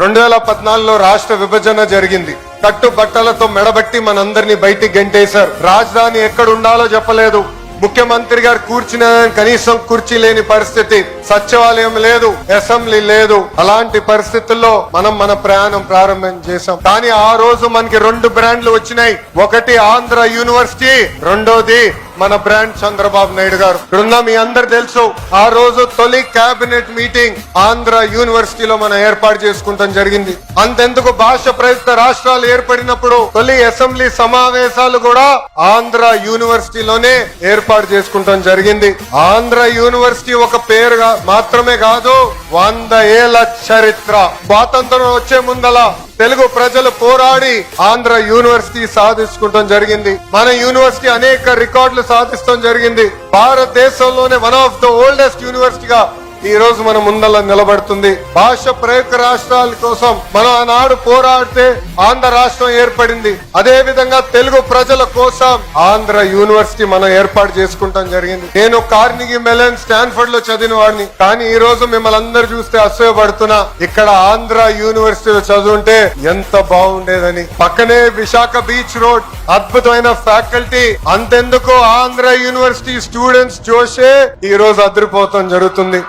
2014లో రాష్ట్ర విభజన జరిగింది. కట్టుబట్టలతో మెడబట్టి మనందరినీ బయటికి గెంటేశారు. రాజధాని ఎక్కడ ఉండాలో చెప్పలేదు. ముఖ్యమంత్రి గారు కూర్చున్న కనీసం కుర్చీ లేని పరిస్థితి, సచివాలయం లేదు, అసెంబ్లీ లేదు. అలాంటి పరిస్థితుల్లో మనం మన ప్రయాణం ప్రారంభం చేశాం. కానీ ఆ రోజు మనకి 2 బ్రాండ్లు వచ్చినాయి. ఒకటి ఆంధ్ర యూనివర్సిటీ, రెండోది మన బ్రాండ్ చంద్రబాబు నాయుడు గారు. బృందం మీ అందరు తెలుసు, ఆ రోజు తొలి కేబినెట్ మీటింగ్ ఆంధ్ర యూనివర్సిటీలో మనం ఏర్పాటు చేసుకుంటాం జరిగింది. అంతెందుకు భాష ప్రయుక్త రాష్ట్రాలు ఏర్పడినప్పుడు తొలి అసెంబ్లీ సమావేశాలు కూడా ఆంధ్ర యూనివర్సిటీలోనే ఏర్పాటు చేసుకుంటాం జరిగింది. ఆంధ్ర యూనివర్సిటీ ఒక పేరుగా మాత్రమే కాదు, 100 ఏళ్ల చరిత్ర. స్వాతంత్రం వచ్చే ముందల తెలుగు ప్రజలు పోరాడి ఆంధ్ర యూనివర్సిటీ సాధించుకుంటాం జరిగింది. మన యూనివర్సిటీ అనేక రికార్డులు సాధిస్తాం జరిగింది. భారతదేశంలోనే వన్ ఆఫ్ ద ఓల్డెస్ట్ యూనివర్సిటీగా ఈ రోజు మన ముందల నిలబడుతుంది. భాష ప్రయుక్త రాష్ట్రాల కోసం మనం ఆనాడు పోరాడితే ఆంధ్ర రాష్ట్రం ఏర్పడింది. అదే విధంగా తెలుగు ప్రజల కోసం ఆంధ్ర యూనివర్సిటీ మనం ఏర్పాటు చేసుకుంటాం జరిగింది. నేను కార్నిగీ మెలన్, స్టాన్ఫర్డ్ లో చదివిన వాడిని. కానీ ఈ రోజు మిమ్మల్ని అందరు చూస్తే అసూయపడుతున్నా. ఇక్కడ ఆంధ్ర యూనివర్సిటీలో చదువుంటే ఎంత బాగుండేదని. పక్కనే విశాఖ బీచ్ రోడ్, అద్భుతమైన ఫ్యాకల్టీ. అంతెందుకు ఆంధ్ర యూనివర్సిటీ స్టూడెంట్స్ జోషే ఈ రోజు అదిరిపోతాం జరుగుతుంది.